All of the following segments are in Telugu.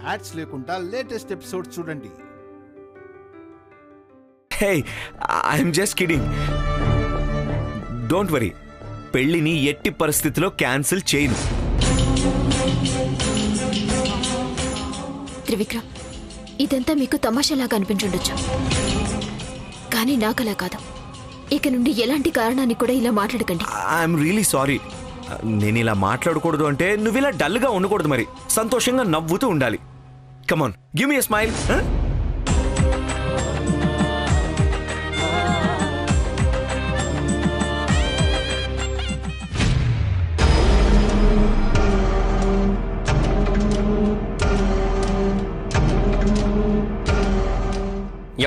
యాడ్స్ లేకుండా లేటెస్ట్ ఎపిసోడ్ చూడండి. Hey, I'm just kidding. Don't worry, పెళ్లిని ఎట్టి పరిస్థితిలో క్యాన్సిల్ చేయను. త్రివిక్రమ్, ఇదంతా మీకు తమాషాలాగా అనిపించుండొచ్చు, కానీ నాకలా కాదు. ఇక నుండి ఎలాంటి కారణాన్ని కూడా ఇలా మాట్లాడకండి. I'm really sorry. నేను ఇలా మాట్లాడకూడదు అంటే నువ్వు ఇలా డల్గా ఉండకూడదు, మరి సంతోషంగా నవ్వుతూ ఉండాలి. కమాన్, గివ్ మీ ఎ స్మైల్.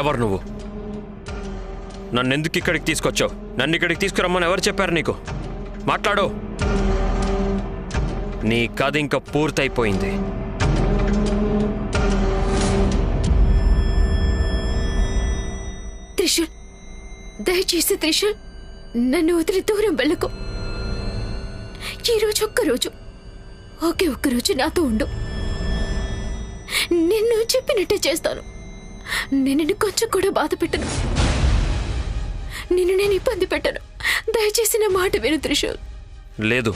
ఎవరు నువ్వు? నన్నెందుకు ఇక్కడికి తీసుకొచ్చావు? నన్ను ఇక్కడికి తీసుకురమ్మని ఎవరు చెప్పారు నీకు? మాట్లాడు. నీ కథ ఇంకా పూర్తయిపోయింది. త్రిశూల్, దయచేసి త్రిశూల్, నన్ను వదిలి దూరం వెళ్ళకు. ఈరోజు ఒక్కరోజు నాతో ఉండు. నిన్ను చెప్పినట్టే చేస్తాను. నిన్ను కొంచెం కూడా బాధ పెట్టను. నిన్ను నేను ఇబ్బంది పెట్టను. దయచేసి నా మాట విను త్రిశూల్. లేదు,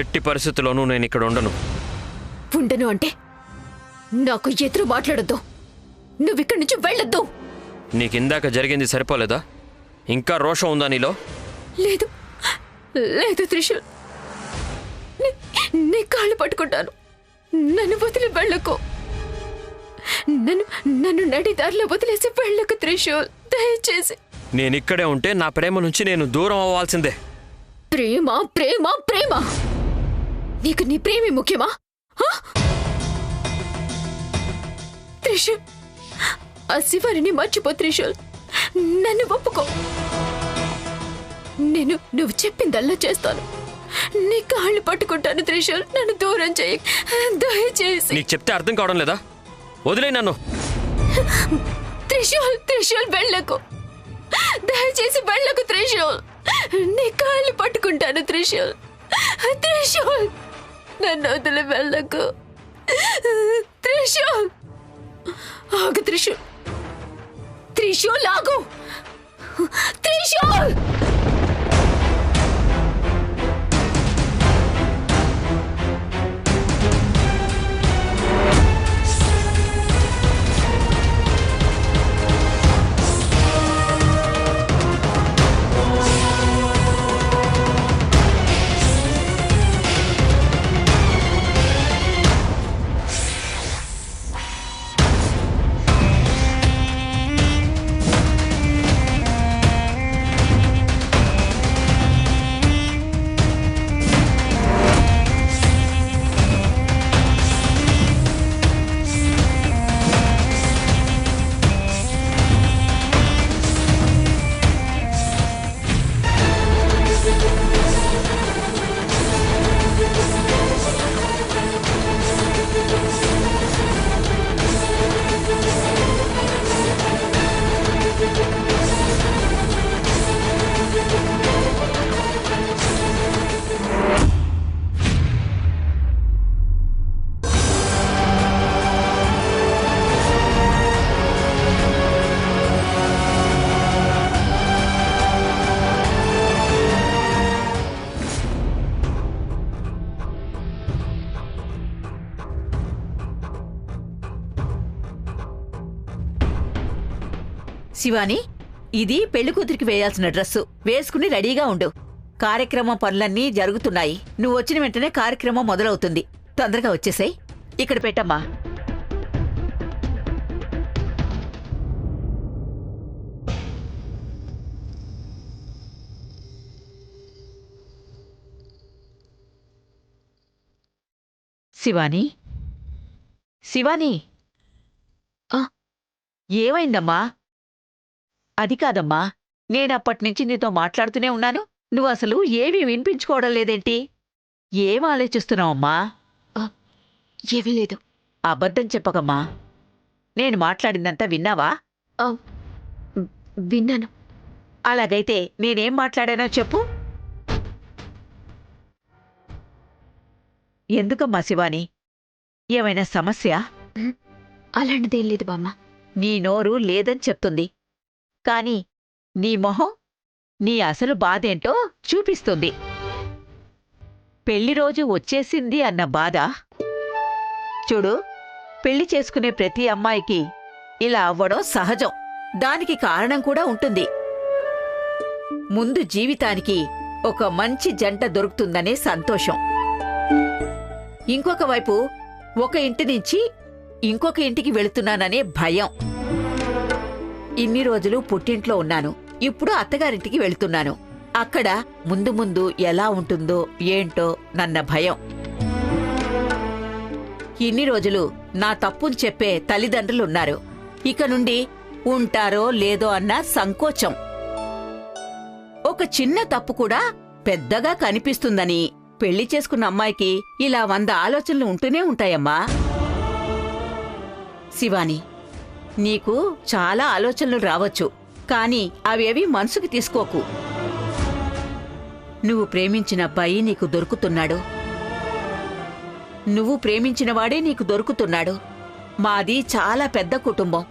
ఎట్టి పరిస్థితుల్లోనూ నేను ఇక్కడ ఉండను. ఉండను అంటే నాకు ఎదురు మాట్లాడొద్దు. నువ్విక్కడి నుంచి వెళ్ళొద్దు. నీకిందాక జరిగింది సరిపోలేదా? ఇంకా రోషం ఉందా నీలో? లేదు లేదు త్రిశూల్, నీ కాళ్ళు పట్టుకుంటాను. నన్ను వదిలి వెళ్ళకు. నన్ను నడిదారిలో వదిలేసి వెళ్ళకు త్రిశూల్, దయచేసి. నేనిక్కడే ఉంటే నా ప్రేమ నుంచి నేను దూరం అవ్వాల్సిందే. ప్రేమ ప్రేమ ప్రేమ, నీకు నీ ప్రేమే ముఖ్యమా? త్రిశూల్, ఆ శివారిని మర్చిపో త్రిశూల్. నన్ను ఒప్పుకో. నువ్వు చెప్పిందల్లా చేస్తాను. నీ కాళ్ళు పట్టుకుంటాను త్రిశూల్. నన్ను దూరం చేయి దయచేసి. నీకు చెప్తే అర్థం కావడం లేదా? వదిలే నన్ను. త్రిశూల్ వెళ్ళకు, దయచేసి వెళ్ళకు త్రిశూల్. నీ కాళ్ళు పట్టుకుంటాను త్రిశూల్. నన్ను వదిలి వెళ్ళకు త్రిశూల్. ఆగు త్రిశూల్, ఆగు త్రిశూల్. శివాని, ఇది పెళ్లి కూతురికి వేయాల్సిన డ్రెస్సు. వేసుకుని రెడీగా ఉండు. కార్యక్రమం పనులన్నీ జరుగుతున్నాయి. నువ్వు వచ్చిన వెంటనే కార్యక్రమం మొదలవుతుంది. తొందరగా వచ్చేసాయి. ఇక్కడ పెట్టమ్మా. శివాని, శివాని, ఏమైందమ్మా? అది కాదమ్మా, నేనప్పటినుంచి నీతో మాట్లాడుతూనే ఉన్నాను. నువ్వు అసలు ఏమీ వినిపించుకోవడం లేదేంటి? ఏం ఆలోచిస్తున్నావమ్మా? ఏమీ లేదు. అబద్ధం చెప్పకమ్మా. నేను మాట్లాడిందంతా విన్నావా? విన్నాను. అలాగైతే నేనేం మాట్లాడానో చెప్పు. ఎందుకమ్మా శివాని ఏమైనా సమస్య? అలాంటిదేం లేదు బామ్మ. నీ నోరు లేదని చెప్తుంది, కాని నీ మొహం నీ అసలు బాధేంటో చూపిస్తుంది. పెళ్లిరోజు వచ్చేసింది అన్న బాధ. చూడు, పెళ్లి చేసుకునే ప్రతి అమ్మాయికి ఇలా అవ్వడం సహజం. దానికి కారణం కూడా ఉంటుంది. ముందు జీవితానికి ఒక మంచి జంట దొరుకుతుందనే సంతోషం, ఇంకొక వైపు ఒక ఇంటి నుంచి ఇంకొక ఇంటికి వెళుతున్నాననే భయం. ఇన్ని రోజులు పుట్టింట్లో ఉన్నాను, ఇప్పుడు అత్తగారింటికి వెళుతున్నాను. అక్కడ ముందు ముందు ఎలా ఉంటుందో ఏంటో నన్న భయం. ఇన్ని రోజులు నా తప్పుని చెప్పే తల్లిదండ్రులున్నారు, ఇక నుండి ఉంటారో లేదో అన్న సంకోచం. ఒక చిన్న తప్పు కూడా పెద్దగా కనిపిస్తుందని పెళ్లి చేసుకున్న అమ్మాయికి ఇలా 100 ఆలోచనలు ఉంటూనే ఉంటాయమ్మా. శివాని, నీకు చాలా ఆలోచనలు రావచ్చు, కాని అవేవి మనసుకి తీసుకోకు. నువ్వు ప్రేమించిన అబ్బాయి నీకు దొరుకుతున్నాడు, నువ్వు ప్రేమించినవాడే నీకు దొరుకుతున్నాడు. మాది చాలా పెద్ద కుటుంబం,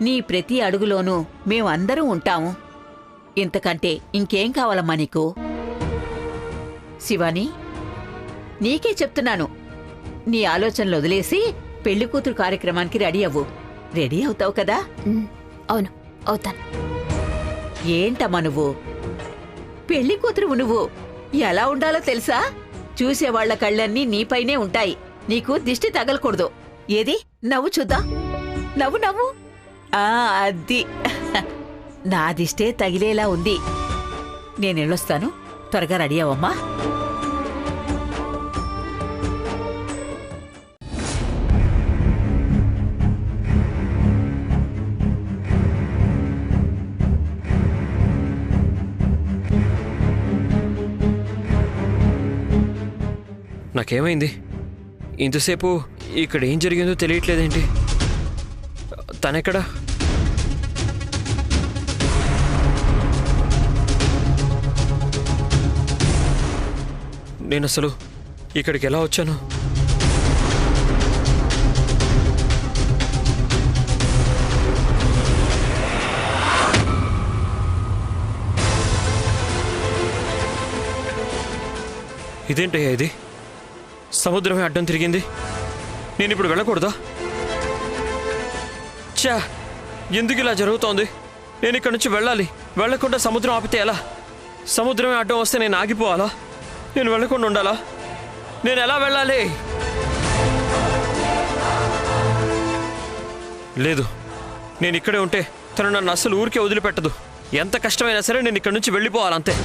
నీ ప్రతి అడుగులోనూ మేమందరూ ఉంటాము. ఇంతకంటే ఇంకేం కావాలమ్మా నీకు? శివాని, నీకే చెప్తున్నాను, నీ ఆలోచనలు వదిలేసి పెళ్లికూతురు కార్యక్రమానికి రెడీ అవ్వు. రెడీ అవుతావు కదా? అవును, అవుతాను. ఏంటమ్మా నువ్వు? పెళ్లికూతురువు నువ్వు. ఎలా ఉండాలో తెలుసా? చూసేవాళ్ల కళ్ళన్నీ నీపైనే ఉంటాయి, నీకు దిష్టి తగలకూడదు. ఏది, నవ్వు చూద్దాం. నవ్వు నవ్వు. అది నా దిష్టే తగిలేలా ఉంది. నేనెళ్ళొస్తాను, త్వరగా రెడీ అవమ్మా. నాకేమైంది? ఇంతసేపు ఇక్కడ ఏం జరిగిందో తెలియట్లేదేంటి? తనెక్కడా? నేనసలు ఇక్కడికి ఎలా వచ్చాను? ఇదేంటయ్యా ఇది? సముద్రమే అడ్డం తిరిగింది. నేనిప్పుడు వెళ్ళకూడదా? ఛా, ఎందుకు ఇలా జరుగుతోంది? నేను ఇక్కడి నుంచి వెళ్ళాలి. వెళ్లకుండా సముద్రం ఆపితే ఎలా? సముద్రమే అడ్డం వస్తే నేను ఆగిపోవాలా? నేను వెళ్ళకుండా ఉండాలా? నేను ఎలా వెళ్ళాలి? లేదు, నేను ఇక్కడే ఉంటే తను నన్ను అస్సలు ఊరికే వదిలిపెట్టదు. ఎంత కష్టమైనా సరే నేను ఇక్కడి నుంచి వెళ్ళిపోవాలంతే.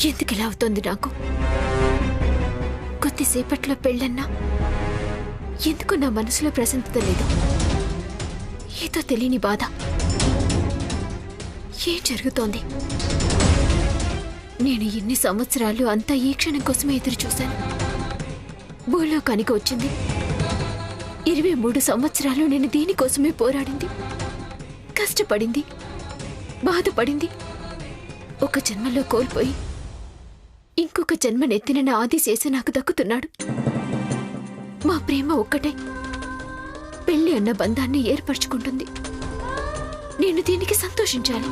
ఎందుకు ఇలా అవుతోంది నాకు? కొద్దిసేపట్లో పెళ్ళన్నా ఎందుకు నా మనసులో ప్రశాంతత లేదు. ఏదో తెలియని బాధ. ఏం జరుగుతోంది? నేను ఎన్ని సంవత్సరాలు అంతా ఈ క్షణం కోసమే ఎదురు చూశాను. భూలోకానికి వచ్చింది. 23 సంవత్సరాలు నేను దీనికోసమే పోరాడింది, కష్టపడింది, బాధపడింది. ఒక జన్మలో కోల్పోయి ఇంకొక జన్మనెత్తిన నా ఆదిశేష నాకు దక్కుతున్నాడు. మా ప్రేమ ఒక్కటే పెళ్లి అన్న బంధాన్ని ఏర్పరచుకుంటుంది. నేను దీనికి సంతోషించాలి.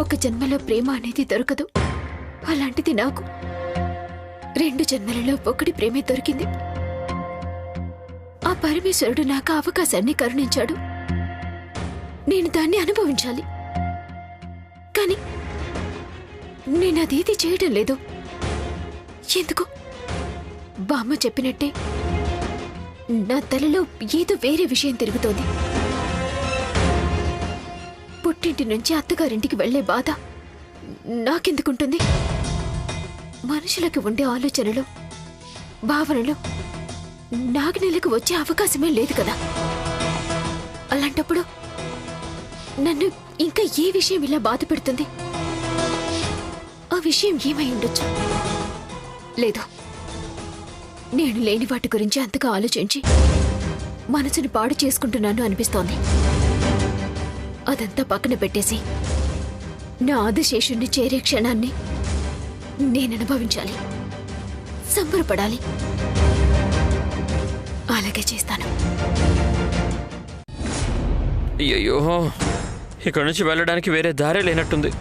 ఒక జన్మలో ప్రేమ అనేది దొరకదు, అలాంటిది నాకు 2 జన్మలలో ఒకటి ప్రేమే దొరికింది. ఆ పరమేశ్వరుడు నాకు అవకాశాన్ని కరుణించాడు. నేను దాన్ని అనుభవించాలి. కానీ నేనదేది చేయడం లేదు. ఎందుకు? బామ్మ చెప్పినట్టే నా తలలో ఏదో వేరే విషయం తిరుగుతోంది. పుట్టింటి నుంచి అత్తగారింటికి వెళ్లే బాధ నాకెందుకుంటుంది? మనుషులకు ఉండే ఆలోచనలు, భావనలు నాగనెలకు వచ్చే అవకాశమే లేదు కదా. అలాంటప్పుడు నన్ను ఇంకా ఏ విషయం ఇలా బాధ పెడుతుంది? ఆ విషయం ఏమై ఉండొచ్చు. లేదు, నేను లేని వాటి గురించి అంతగా ఆలోచించి మనసుని పాడు చేసుకుంటున్నాను అనిపిస్తోంది. అదంతా పక్కన పెట్టేసి నా ఆదిశేషుణ్ణి చేరే క్షణాన్ని నేను అనుభవించాలి, సంబరపడాలి. అలాగే చేస్తాను. అయ్యయ్యో, ఇక్కడి నుంచి వెళ్ళడానికి వేరే దారే లేనట్టుంది.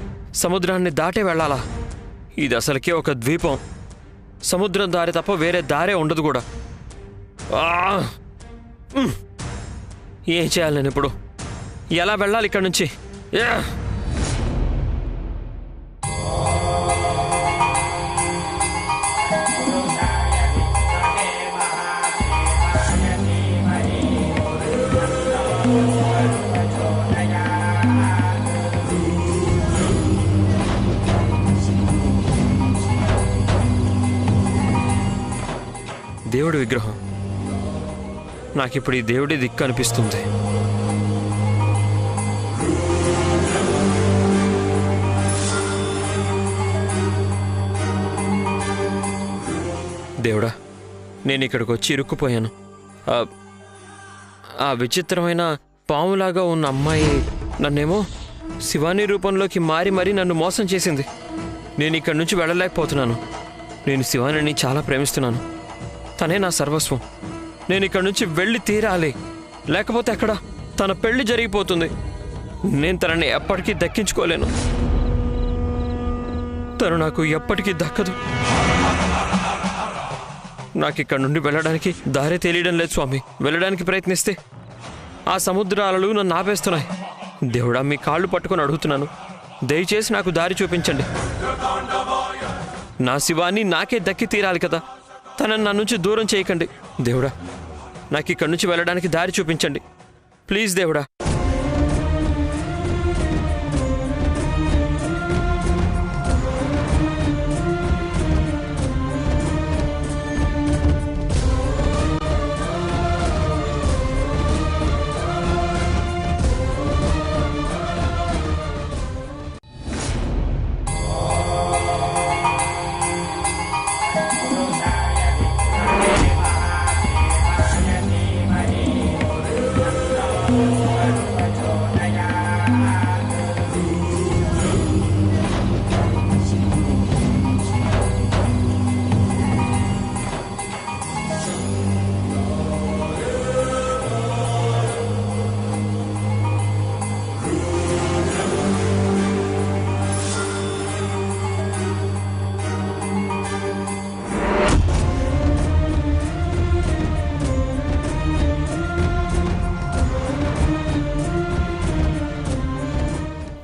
సముద్రాన్ని దాటే వెళ్ళాలా? ఇది అసలుకే ఒక ద్వీపం. సముద్రం దారి తప్ప వేరే దారే ఉండదు కూడా. ఏం చేయాలి నేను ఇప్పుడు? ఎలా వెళ్ళాలి ఇక్కడి నుంచి? దేవుడి విగ్రహం. నాకిప్పుడు ఈ దేవుడి దిక్కు అనిపిస్తుంది. దేవుడా, నేను ఇక్కడికి వచ్చి ఇరుక్కుపోయాను. ఆ విచిత్రమైన పాములాగా ఉన్న అమ్మాయి నన్నేమో శివాని రూపంలోకి మారి మరీ నన్ను మోసం చేసింది. నేను ఇక్కడి నుంచి వెళ్ళలేకపోతున్నాను. నేను శివానిని చాలా ప్రేమిస్తున్నాను. తనే నా సర్వస్వం. నేను ఇక్కడి నుంచి వెళ్ళి తీరాలి, లేకపోతే అక్కడ తన పెళ్లి జరిగిపోతుంది. నేను తనని ఎప్పటికీ దక్కించుకోలేను. తను నాకు ఎప్పటికీ దక్కదు. నాకు ఇక్కడ నుండి వెళ్ళడానికి దారే తెలియడం లేదు స్వామి. వెళ్ళడానికి ప్రయత్నిస్తే ఆ సముద్రాలు నన్ను ఆపేస్తున్నాయి. దేవుడా, మీ కాళ్ళు పట్టుకొని అడుగుతున్నాను, దయచేసి నాకు దారి చూపించండి. నా శివాన్ని నాకే దక్కి తీరాలి కదా. తనని నా నుంచి దూరం చేయకండి దేవుడా. నాకు ఇక్కడి నుంచి వెళ్ళడానికి దారి చూపించండి ప్లీజ్ దేవుడా.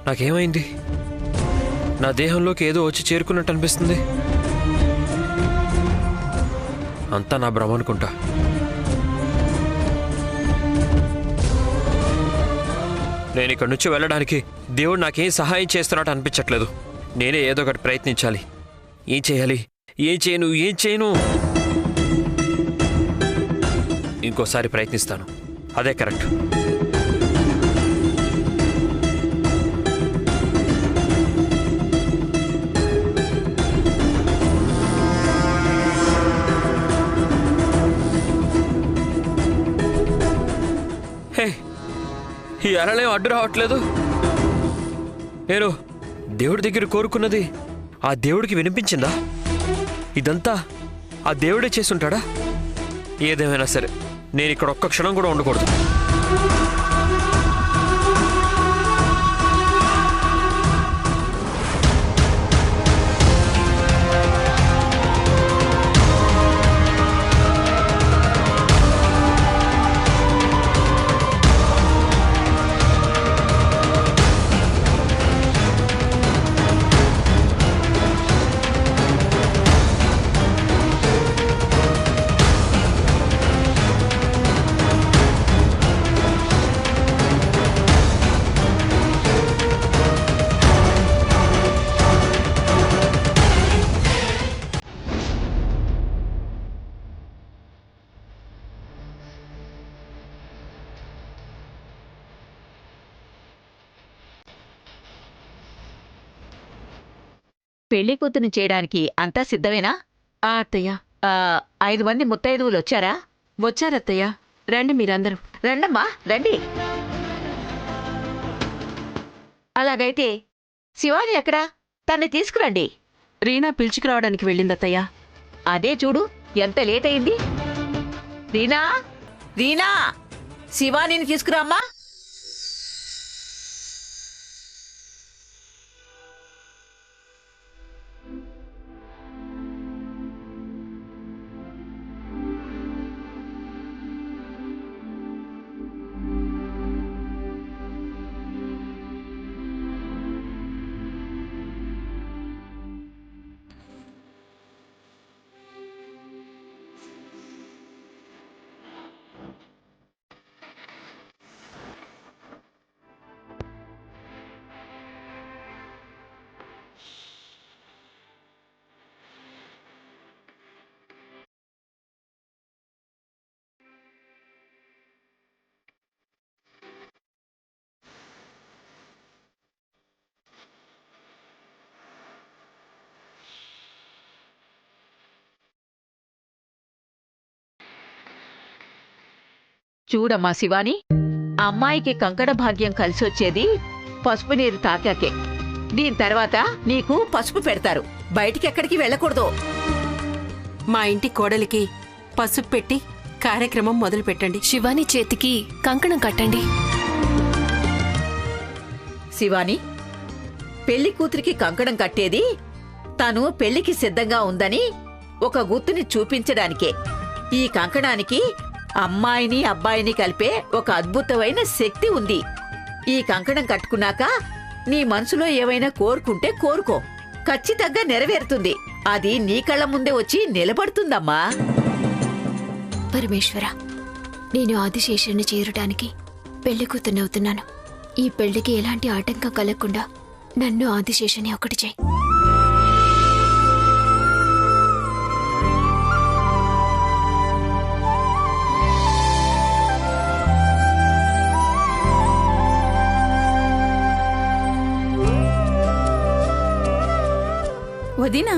నాకేమైంది? నా దేహంలోకి ఏదో వచ్చి చేరుకున్నట్టు అనిపిస్తుంది. అంతా నా భ్రమ అనుకుంటా. నేను ఇక్కడి నుంచి వెళ్ళడానికి దేవుడు నాకేం సహాయం చేస్తున్నట్టు అనిపించట్లేదు. నేనే ఏదో ఒకటి ప్రయత్నించాలి. ఏం చేయాలి? ఏం చేయను. ఇంకోసారి ప్రయత్నిస్తాను. అదే కరెక్ట్. ఈ అలలేం అడ్డు రావట్లేదు. నేను దేవుడి దగ్గర కోరుకున్నది ఆ దేవుడికి వినిపించిందా? ఇదంతా ఆ దేవుడే చేసుంటాడా? ఏదేమైనా సరే నేను ఇక్కడ ఒక్క క్షణం కూడా ఉండకూడదు. పెళ్లి కూతుని చేయడానికి అంతా సిద్ధమేనా? అత్తయ్య 5 మంది ముత్తైదువులు వచ్చారా? వచ్చారత్తయ్య. రండి మీరందరూ. రండమ్మా రండి. అలాగైతే శివాని ఎక్కడా? తన్ని తీసుకురండి. రీనా పిలుచుకురావడానికి వెళ్ళిందత్తయ్య. అదే చూడు ఎంత లేట్ అయింది. రీనా రీనా శివానిని తీసుకురామ్మా. చూడమ్మా శివాని, అమ్మాయికి కంకణ భాగ్యం కలిసొచ్చేది పసుపు నీరు తాకాకే. దీని తర్వాత నీకు పసుపు పెడతారు. బయటికెక్కడికి వెళ్ళకూడదు. మా ఇంటి కోడలికి పసుపు పెట్టి కార్యక్రమం మొదలు పెట్టండి. శివాని చేతికి కంకణం కట్టండి. శివాని, పెళ్లి కూతురికి కంకణం కట్టేది తను పెళ్లికి సిద్ధంగా ఉందని ఒక గుర్తుని చూపించడానికే. ఈ కంకణానికి అమ్మాయిని అబ్బాయిని కలిపే ఒక అద్భుతమైన శక్తి ఉంది. ఈ కంకణం కట్టుకున్నాక నీ మనసులో ఏవైనా కోరుకుంటే కోరుకో, ఖచ్చితంగా నెరవేరుతుంది. అది నీ కళ్ళ ముందే వచ్చి నిలబడుతుందమ్మా. పరమేశ్వర, నేను ఆదిశేషుని చేరటానికి పెళ్లి కూతున్నవుతున్నాను. ఈ పెళ్లికి ఎలాంటి ఆటంకం కలగకుండా నన్ను ఆదిశేషుని ఒకటి చేయి. వదినా,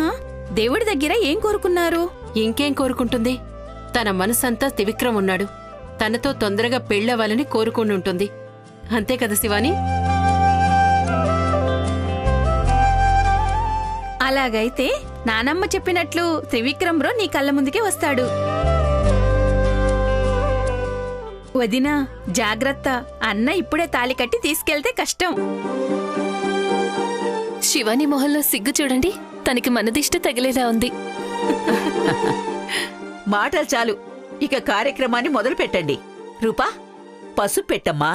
దేవుడి దగ్గర ఏం కోరుకున్నారు? ఇంకేం కోరుకుంటుంది? తన మనసంతా త్రివిక్రమ్ ఉన్నాడు. తనతో తొందరగా పెళ్ళవ్వాలని కోరుకుని ఉంటుంది. అంతే కదా శివాని? అలాగైతే నానమ్మ చెప్పినట్లు త్రివిక్రమ్రో నీ కళ్ళ ముందుకే వస్తాడు. వదినా జాగ్రత్త, అన్న ఇప్పుడే తాళి కట్టి తీసుకెళ్తే కష్టం. శివాని మొహంలో సిగ్గు చూడండి, తనకి మనదిష్ట తగిలేలా ఉంది. మాటలు చాలు, ఇక కార్యక్రమాన్ని మొదలు పెట్టండి. రూపా, పసుపు పెట్టమ్మా.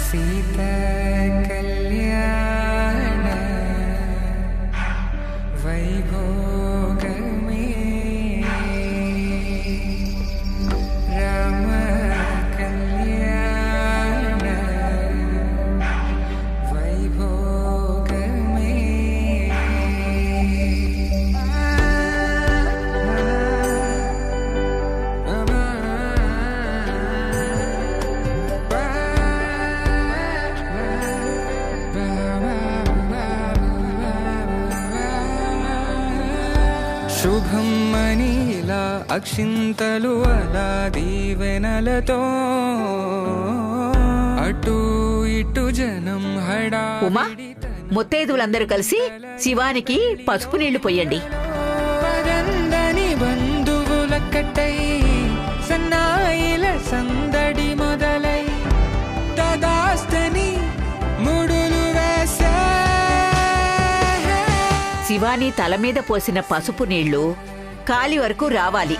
सीता कल्याण वैभोग में राम कल्याण वैभोग శుభం మనీలా అక్షింతలు అలా దీవెనలతో అటు ఇటు జనం హడా. ఉమా, ముత్తైదువులందరూ కలిసి శివానికి పసుపు నీళ్లు పొయ్యండి. పదందని బంధువులక్కటై సన్నాయిల సందడి మొదలై తదాస్తని ముడులు వేసే. శివాని తల మీద పోసిన పసుపు నీళ్లు కాలి వరకు రావాలి.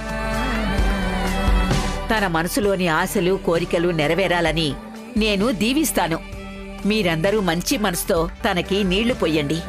తన మనసులోని ఆశలు కోరికలు నెరవేరాలని నేను దీవిస్తాను. మీరందరూ మంచి మనసుతో తనకి నీళ్లు పొయ్యండి.